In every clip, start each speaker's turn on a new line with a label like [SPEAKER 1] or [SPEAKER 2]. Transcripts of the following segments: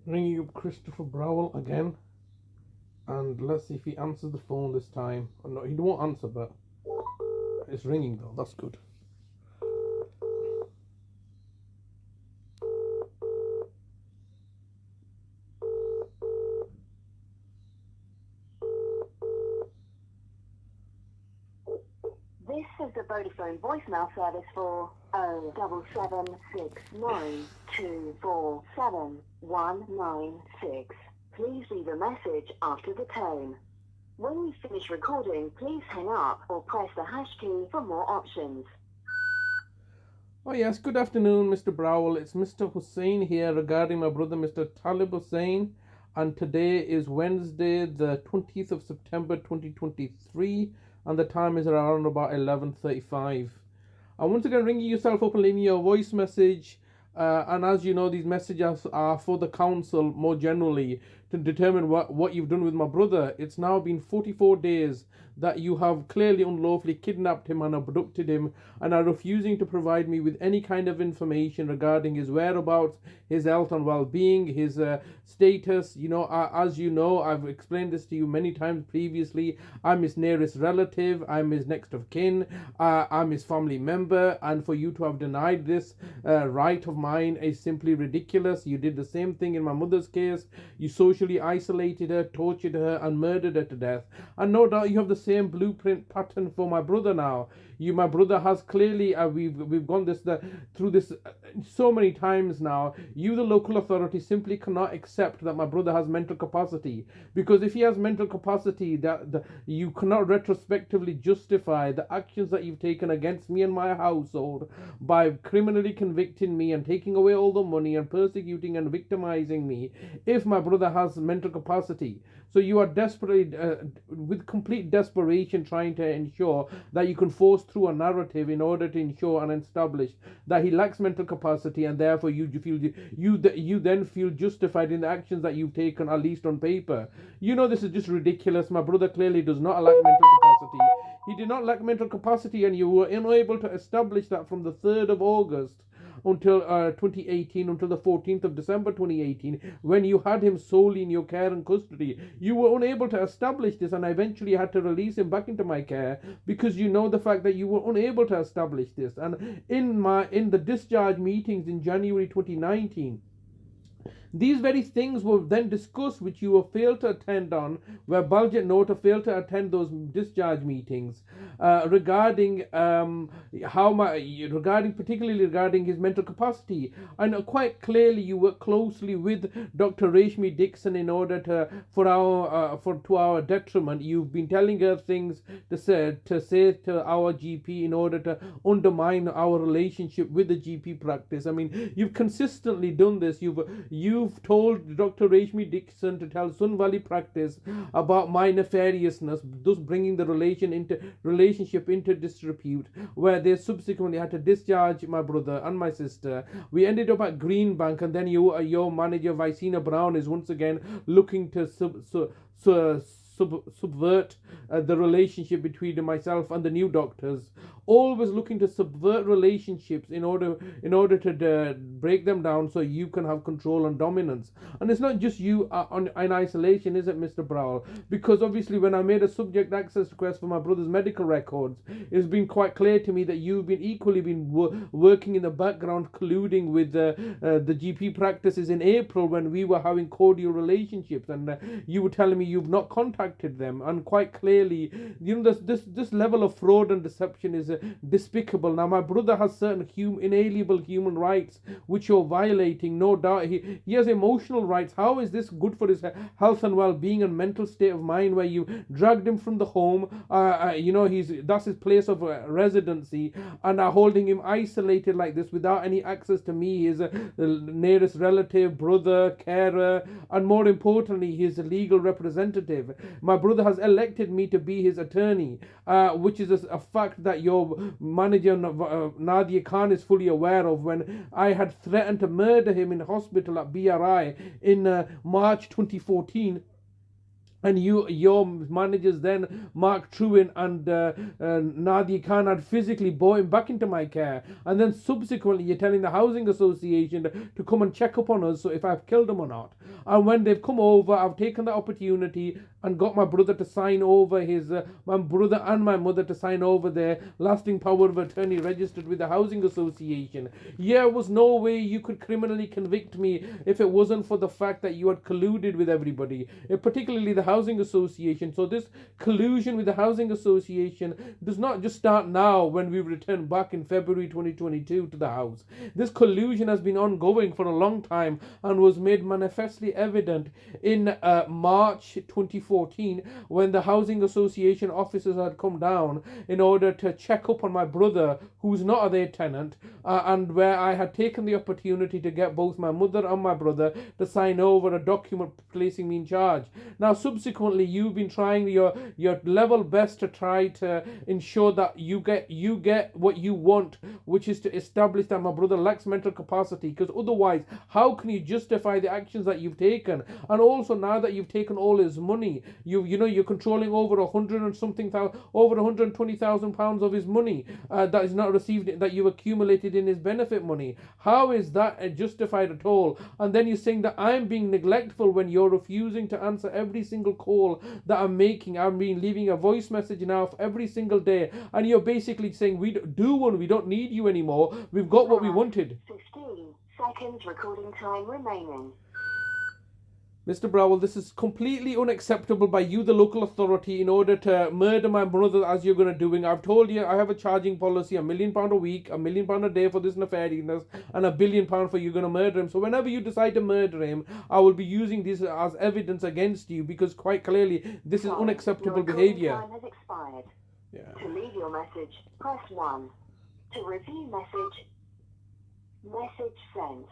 [SPEAKER 1] Ringing up Christopher Browell again, and let's see if he answers the phone this time. Oh, no, he won't answer, but it's ringing though. That's good.
[SPEAKER 2] This is the Vodafone voicemail service for 07762471196. Please leave a message after the tone. When you finish recording, please hang up or press the hash key for more options.
[SPEAKER 1] Oh yes, good afternoon, Mr. Browell. It's Mr. Hussain here regarding my brother, Mr. Talib Hussain, and today is Wednesday, the 20th of September, 2023, and the time is around about 11:35. I'm once again ringing yourself up and leaving you a voice message. And as you know, these messages are for the council more generally to determine what you've done with my brother. It's now been 44 days that you have clearly unlawfully kidnapped him and abducted him and are refusing to provide me with any kind of information regarding his whereabouts, his health and well-being, his status. As you know, I've explained this to you many times previously. I'm his nearest relative, I'm his next of kin, I'm his family member, and for you to have denied this right of mine is simply ridiculous. You did the same thing in my mother's case. You socially isolated her, tortured her, and murdered her to death. And no doubt you have the same blueprint pattern for my brother now. My brother has clearly, we've gone through this so many times now. You, the local authority, simply cannot accept that my brother has mental capacity, because if he has mental capacity, you cannot retrospectively justify the actions that you've taken against me and my household by criminally convicting me and taking away all the money and persecuting and victimizing me. If my brother has mental capacity, so you are desperately, with complete desperation, trying to ensure that you can force through a narrative in order to ensure and establish that he lacks mental capacity, and therefore you then feel justified in the actions that you've taken, at least on paper. This is just ridiculous. My brother clearly does not lack mental capacity. He did not lack mental capacity, and you were unable to establish that from the 3rd of August until 2018, until the 14th of December 2018, when you had him solely in your care and custody. You were unable to establish this, and I eventually had to release him back into my care because you know the fact that you were unable to establish this. And in the discharge meetings in January 2019, these very things were then discussed, which you have failed to attend on, where Baljet Nota failed to attend those discharge meetings regarding particularly regarding his mental capacity. And quite clearly, you work closely with Dr. Rashmi Dixon in order to our detriment. You've been telling her things to say to our GP in order to undermine our relationship with the GP practice. I mean, you've consistently done this. You've told Dr. Rashmi Dixon to tell Sun Valley practice about my nefariousness, thus bringing the relationship into disrepute, where they subsequently had to discharge my brother and my sister. We ended up at Greenbank, and then your manager Vicina Brown is once again looking to subvert the relationship between myself and the new doctors, always looking to subvert relationships in order to break them down so you can have control and dominance. And it's not just you in isolation, is it, Mr. Browell? Because obviously when I made a subject access request for my brother's medical records, it's been quite clear to me that you've been equally working in the background, colluding with the GP practices in April when we were having cordial relationships, and you were telling me you've not contacted them. And quite clearly, this level of fraud and deception is despicable. Now, my brother has certain inalienable human rights which you're violating. No doubt he has emotional rights. How is this good for his health and well-being and mental state of mind, where you dragged him from the home, that's his place of residency, and are holding him isolated like this without any access to me, his nearest relative, brother, carer, and more importantly, his legal representative. My brother has elected me to be his attorney, which is a fact that your manager Nadia Khan is fully aware of, when I had threatened to murder him in hospital at BRI in March 2014. and your managers then, Mark Truin and Nadia Khan, had physically brought him back into my care, and then subsequently you're telling the housing association to come and check up on us, so if I've killed him or not. And when they've come over, I've taken the opportunity and got my brother to sign over my brother and my mother to sign over their lasting power of attorney registered with the housing association. There was no way you could criminally convict me if it wasn't for the fact that you had colluded with everybody, particularly the housing association. So this collusion with the housing association does not just start now when we return back in February 2022 to the house. This collusion has been ongoing for a long time and was made manifestly evident in March 2014, when the housing association officers had come down in order to check up on my brother, who's not their tenant, and where I had taken the opportunity to get both my mother and my brother to sign over a document placing me in charge. Now subsequently you've been trying your level best to try to ensure that you get what you want, which is to establish that my brother lacks mental capacity, because otherwise how can you justify the actions that you've taken? And also, now that you've taken all his money, you're controlling over over 120,000 pounds of his money that is not received, that you've accumulated in his benefit money. How is that justified at all? And then you're saying that I'm being neglectful when you're refusing to answer every single call that I'm making. I've been leaving a voice message now for every single day, and you're basically saying we don't need you anymore. We've got what we wanted.
[SPEAKER 2] 15 seconds recording time remaining.
[SPEAKER 1] Mr. Browell, this is completely unacceptable by you, the local authority, in order to murder my brother as you're going to doing. I've told you I have a charging policy, £1 million a week, £1 million a day for this nefarious, and £1 billion for you're going to murder him. So whenever you decide to murder him, I will be using this as evidence against you, because quite clearly this is unacceptable behaviour.
[SPEAKER 2] Time has expired. Yeah. To leave your message, press 1. To review message sent.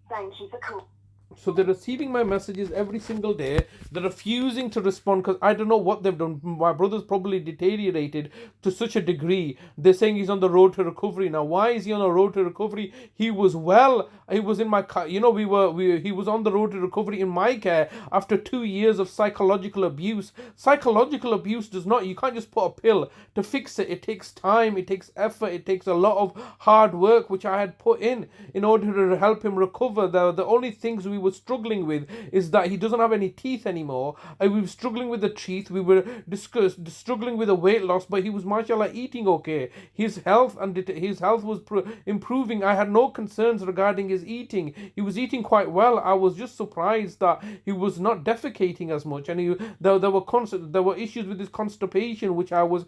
[SPEAKER 2] Thank you for calling.
[SPEAKER 1] So they're receiving my messages every single day. They're refusing to respond because I don't know what they've done. My brother's probably deteriorated to such a degree. They're saying he's on the road to recovery. Now, why is he on the road to recovery? He was well. He was in my car. He was on the road to recovery in my care after 2 years of psychological abuse. Psychological abuse you can't just put a pill to fix it. It takes time. It takes effort. It takes a lot of hard work, which I had put in order to help him recover. The only things we were struggling with is that he doesn't have any teeth anymore. We were struggling with the teeth. We were struggling with the weight loss, but he was, mashallah, eating okay. His health was improving. I had no concerns regarding his eating. He was eating quite well. I was just surprised that he was not defecating as much, and there were issues with his constipation, which I was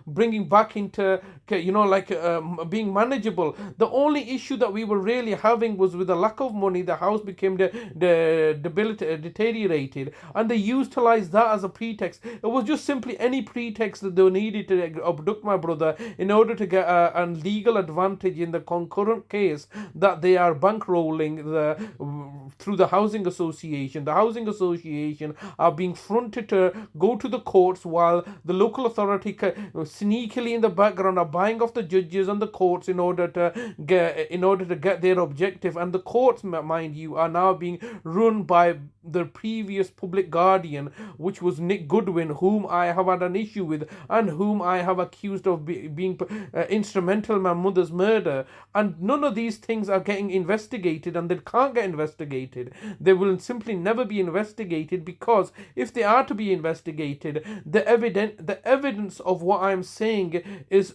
[SPEAKER 1] bringing back into being manageable. The only issue that we were really having was with the lack of money. The house became deteriorated, and they utilized that as a pretext. It was just simply any pretext that they needed to abduct my brother in order to get a legal advantage in the concurrent case that they are bankrolling through the housing association. The housing association are being fronted to go to the courts, while the local authority sneakily in the background are buying off the judges and the courts in order to get their objective. And the courts, mind you, are now being run by the previous public guardian, which was Nick Goodwin, whom I have had an issue with and whom I have accused of being instrumental in my mother's murder. And none of these things are getting investigated, and they can't get investigated. They will simply never be investigated, because if they are to be investigated, the evidence of what I'm saying is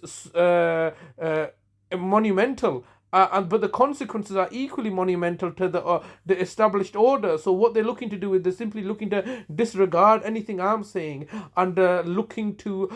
[SPEAKER 1] monumental. But the consequences are equally monumental to the established order. So what they're looking to do is they're simply looking to disregard anything I'm saying and looking to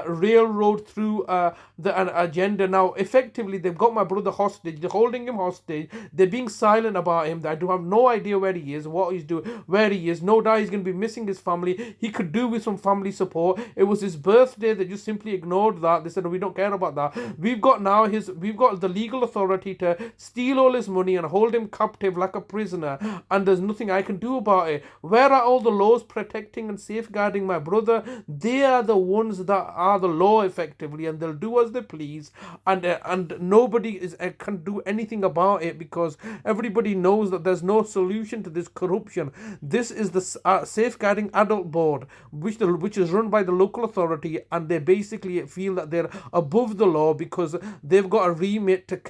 [SPEAKER 1] railroad through an agenda. Now, effectively, they've got my brother hostage. They're holding him hostage. They're being silent about him. I do have no idea where he is, what he's doing, where he is. No doubt he's going to be missing his family. He could do with some family support. It was his birthday. They just simply ignored that. They said, we don't care about that. We've got the legal authority authority to steal all his money and hold him captive like a prisoner, and there's nothing I can do about it. Where are all the laws protecting and safeguarding my brother? They are the ones that are the law effectively, and they'll do as they please, and nobody can do anything about it, because everybody knows that there's no solution to this corruption. This is the Safeguarding Adult Board, which is run by the local authority, and they basically feel that they're above the law because they've got a remit to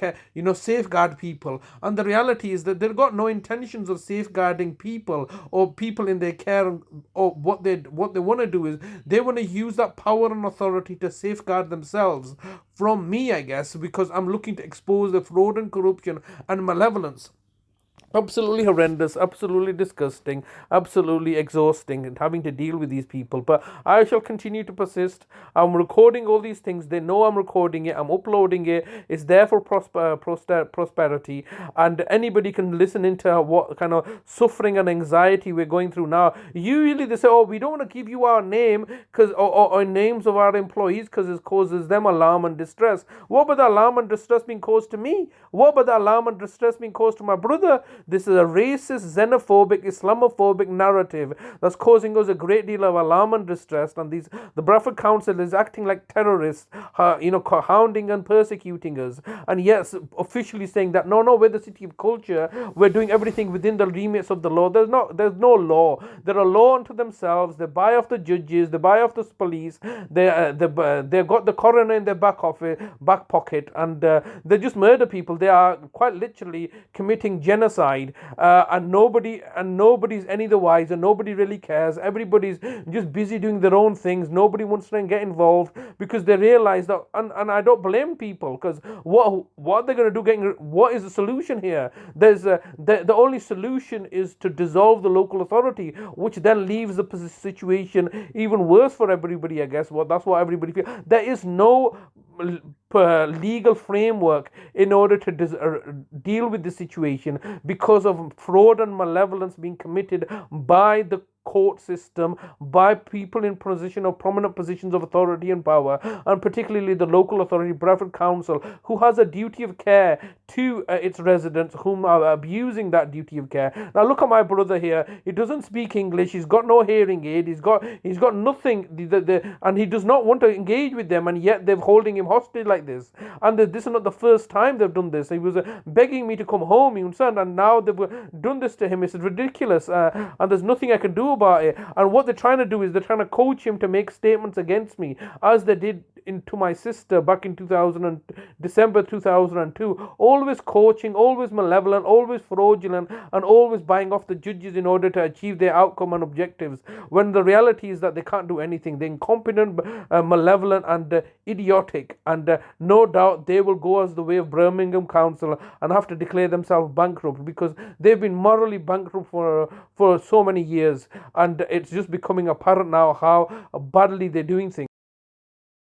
[SPEAKER 1] safeguard people. And the reality is that they've got no intentions of safeguarding people or people in their care. Or what they want to do is they want to use that power and authority to safeguard themselves from me, I guess, because I'm looking to expose the fraud and corruption and malevolence. Absolutely horrendous, absolutely disgusting, absolutely exhausting, and having to deal with these people. But I shall continue to persist. I'm recording all these things. They know I'm recording it. I'm uploading it. It's there for prosperity, and anybody can listen into what kind of suffering and anxiety we're going through now. Usually they say, "Oh, we don't want to give you our name or names of our employees because it causes them alarm and distress." What about the alarm and distress being caused to me? What about the alarm and distress being caused to my brother? This is a racist, xenophobic, Islamophobic narrative that's causing us a great deal of alarm and distress. And the Bradford Council is acting like terrorists, hounding and persecuting us. And yes, officially saying that no, we're the city of culture. We're doing everything within the remits of the law. There's no law. They're a law unto themselves. They buy off the judges. They buy off the police. They've got the coroner in their back pocket, and they just murder people. They are quite literally committing genocide. And nobody's any the wiser. Nobody really cares. Everybody's just busy doing their own things. Nobody wants to get involved because they realize that, and I don't blame people, because what they're going to do, what is the solution here? The only solution is to dissolve the local authority, which then leaves the situation even worse for everybody, I guess. That's what everybody feels. There is no legal framework in order to deal with the situation because of fraud and malevolence being committed by the court system, by people in prominent positions of authority and power, and particularly the local authority, Bradford Council, who has a duty of care to its residents, whom are abusing that duty of care. Now look at my brother here. He doesn't speak English. He's got no hearing aid. He's got nothing, and he does not want to engage with them, and yet they're holding him hostage like this. And this is not the first time they've done this. He was begging me to come home, you understand, and now they've done this to him. It's ridiculous, and there's nothing I can do about it. And what they're trying to do is they're trying to coach him to make statements against me, as they did to my sister back in December 2002. Always coaching, always malevolent, always fraudulent, and always buying off the judges in order to achieve their outcome and objectives, when the reality is that they can't do anything. They're incompetent, malevolent, and idiotic, and no doubt they will go as the way of Birmingham Council and have to declare themselves bankrupt, because they've been morally bankrupt for so many years, and it's just becoming apparent now how badly they're doing things.